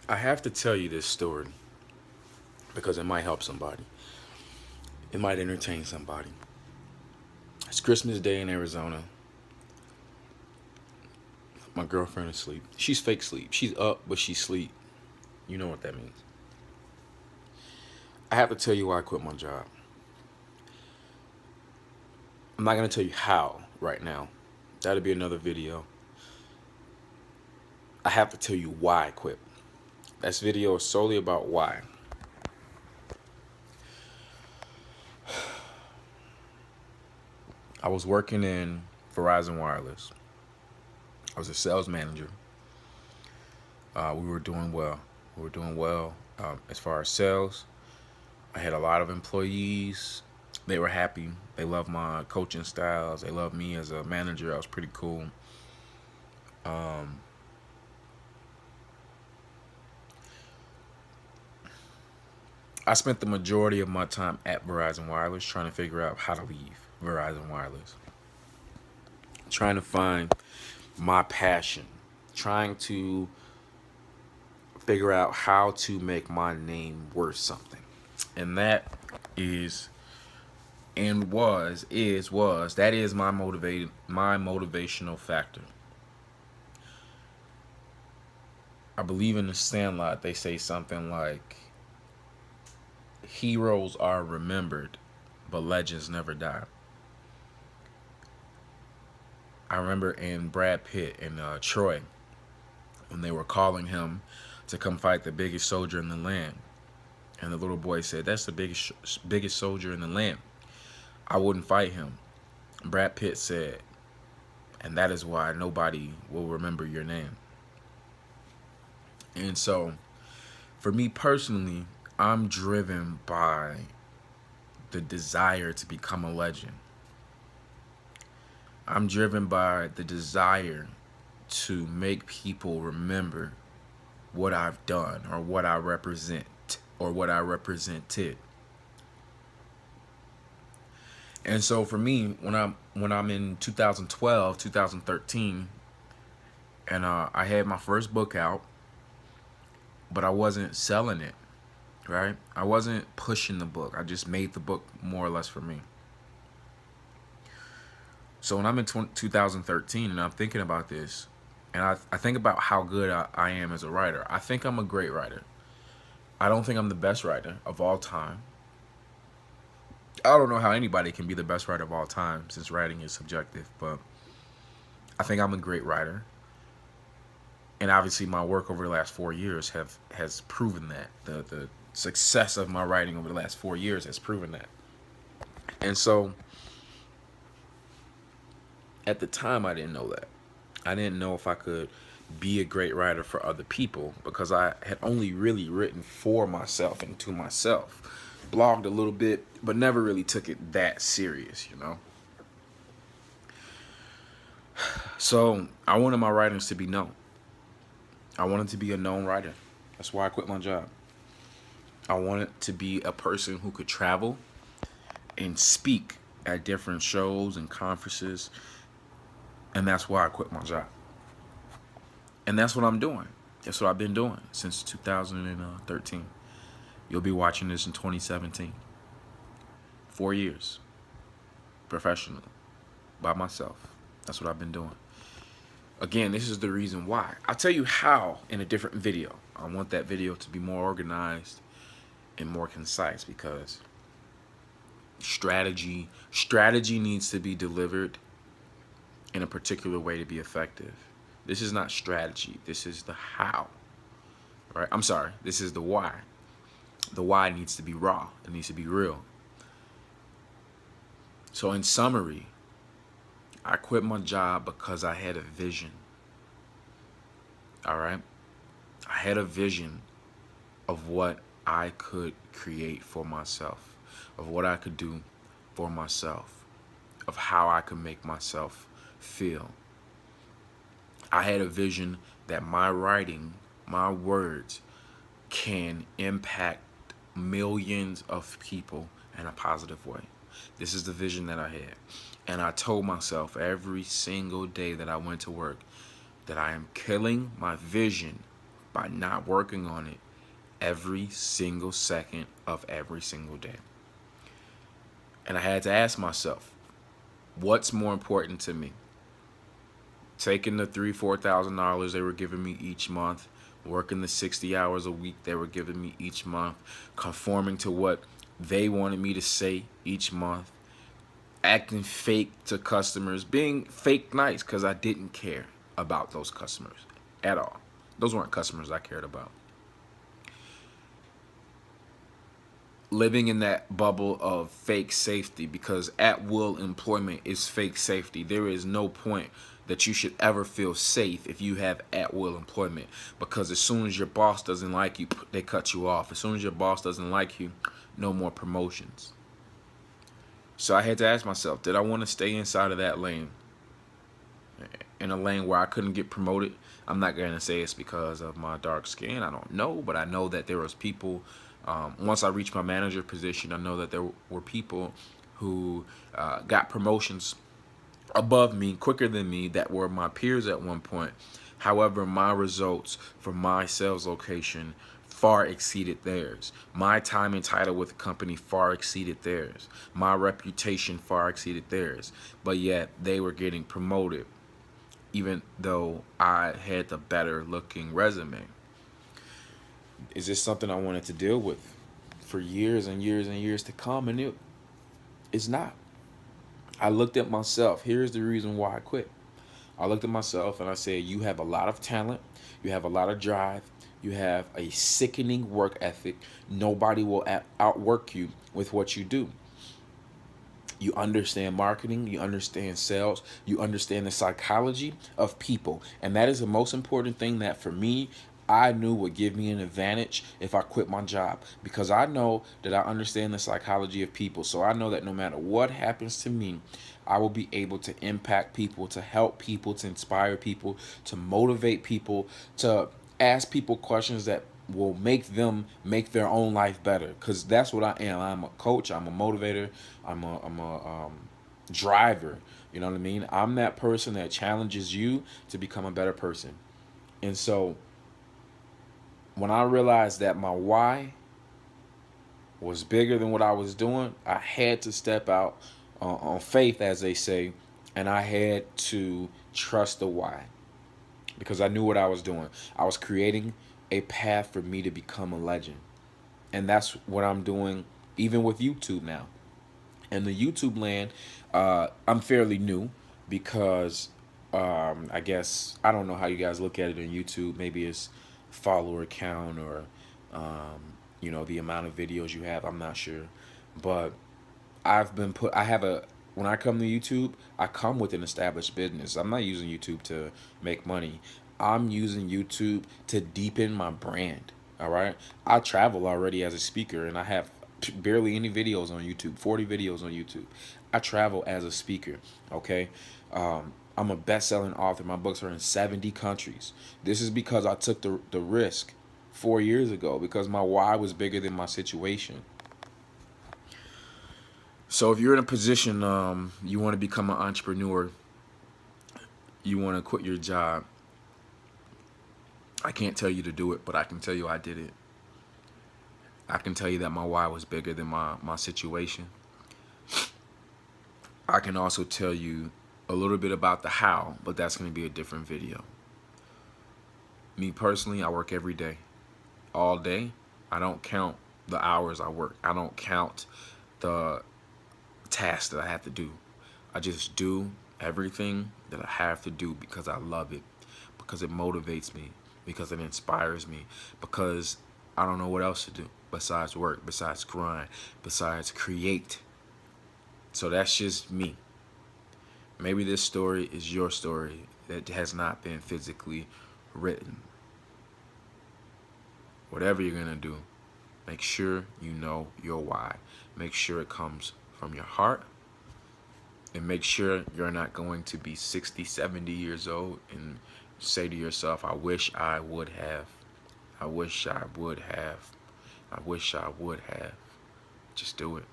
I have to tell you this story because it might help somebody. It might entertain somebody. It's Christmas Day in Arizona. My girlfriend is asleep. She's fake sleep. She's up, but she's asleep. You know what that means. I have to tell you why I quit my job. I'm not going to tell you how right now. That'll be another video. I have to tell you why I quit. This video is solely about why. I was working in Verizon Wireless. I was a sales manager. We were doing well. We were doing well as far as sales. I had a lot of employees. They were happy. They loved my coaching styles. They loved me as a manager. I was pretty cool. I spent the majority of my time at Verizon Wireless trying to figure out how to leave Verizon Wireless. Trying to find my passion. Trying to figure out how to make my name worth something. And that is that is my motivational factor. I believe in the Sandlot they say something like heroes are remembered, but legends never die. I remember in Brad Pitt and Troy when they were calling him to come fight the biggest soldier in the land, and the little boy said, "That's the biggest soldier in the land. I wouldn't fight him." Brad Pitt said, "And that is why nobody will remember your name." And so, for me personally, I'm driven by the desire to become a legend. I'm driven by the desire to make people remember what I've done or what I represent or what I represented. And so for me, when I'm in 2012, 2013, and I had my first book out, but I wasn't selling it, right? I wasn't pushing the book. I just made the book more or less for me. So when I'm in 2013 and I'm thinking about this, and I think about how good I am as a writer, I think I'm a great writer. I don't think I'm the best writer of all time. I don't know how anybody can be the best writer of all time since writing is subjective, but I think I'm a great writer. And obviously my work over the last 4 years has proven that. The success of my writing over the last 4 years has proven that. And so at the time I didn't know that. I didn't know if I could be a great writer for other people because I had only really written for myself and to myself. Blogged a little bit, but never really took it that serious, you know? So I wanted my writings to be known. I wanted to be a known writer. That's why I quit my job. I wanted to be a person who could travel and speak at different shows and conferences. And that's why I quit my job. And that's what I'm doing. That's what I've been doing since 2013. You'll be watching this in 2017. 4 years. Professionally. By myself. That's what I've been doing. Again, this is the reason why. I'll tell you how in a different video. I want that video to be more organized and more concise because strategy needs to be delivered in a particular way to be effective. This is not strategy. This is the how. Right? I'm sorry. This is the why. The why needs to be raw. It needs to be real. So in summary, I quit my job because I had a vision. All right? I had a vision of what I could create for myself, of what I could do for myself, of how I could make myself feel. I had a vision that my writing, my words, can impact millions of people in a positive way. This is the vision that I had. And I told myself every single day that I went to work that I am killing my vision by not working on it every single second of every single day. And I had to ask myself, what's more important to me? Taking the $3,000-4,000 they were giving me each month, working the 60 hours a week they were giving me each month, conforming to what they wanted me to say each month, acting fake to customers, being fake nice because I didn't care about those customers at all. Those weren't customers I cared about. Living in that bubble of fake safety, because at will employment is fake safety. There is no point that you should ever feel safe if you have at will employment, because as soon as your boss doesn't like you, they cut you off. As soon as your boss doesn't like you, no more promotions. So I had to ask myself, did I want to stay inside of that lane? In a lane where I couldn't get promoted? I'm not going to say it's because of my dark skin. I don't know, but I know that there was people, once I reached my manager position, I know that there were people who got promotions above me, quicker than me, that were my peers at one point. However, my results for my sales location far exceeded theirs. My time and title with the company far exceeded theirs. My reputation far exceeded theirs. But yet they were getting promoted, even though I had the better looking resume. Is this something I wanted to deal with for years and years and years to come? And it's not. I looked at myself. Here's the reason why I quit. I looked at myself and I said, you have a lot of talent. You have a lot of drive. You have a sickening work ethic. Nobody will outwork you with what you do. You understand marketing. You understand sales. You understand the psychology of people. And that is the most important thing that for me, I knew would give me an advantage if I quit my job, because I know that I understand the psychology of people. So I know that no matter what happens to me, I will be able to impact people, to help people, to inspire people, to motivate people, to ask people questions that will make them make their own life better. Because that's what I am. I'm a coach. I'm a motivator. I'm a driver. You know what I mean? I'm that person that challenges you to become a better person. And so when I realized that my why was bigger than what I was doing, I had to step out on faith, as they say, and I had to trust the why, because I knew what I was doing. I was creating a path for me to become a legend. And that's what I'm doing even with YouTube now. In the YouTube land, I'm fairly new because I guess, I don't know how you guys look at it on YouTube. Maybe it's follower count or the amount of videos you have. I'm not sure, but when I come to YouTube, I come with an established business. I'm not using YouTube to make money. I'm using YouTube to deepen my brand. All right, I travel already as a speaker, and I have barely any videos on YouTube. 40 videos on YouTube. I travel as a speaker. Okay. I'm a best-selling author. My books are in 70 countries. This is because I took the risk 4 years ago, because my why was bigger than my situation. So if you're in a position, you want to become an entrepreneur, you want to quit your job, I can't tell you to do it, but I can tell you I did it. I can tell you that my why was bigger than my situation. I can also tell you a little bit about the how, but that's going to be a different video. Me personally, I work every day, all day. I don't count the hours I work. I don't count the tasks that I have to do. I just do everything that I have to do because I love it, because it motivates me, because it inspires me, because I don't know what else to do besides work, besides grind, besides create. So that's just me. Maybe this story is your story that has not been physically written. Whatever you're going to do, make sure you know your why. Make sure it comes from your heart. And make sure you're not going to be 60, 70 years old and say to yourself, I wish I would have. I wish I would have. I wish I would have. Just do it.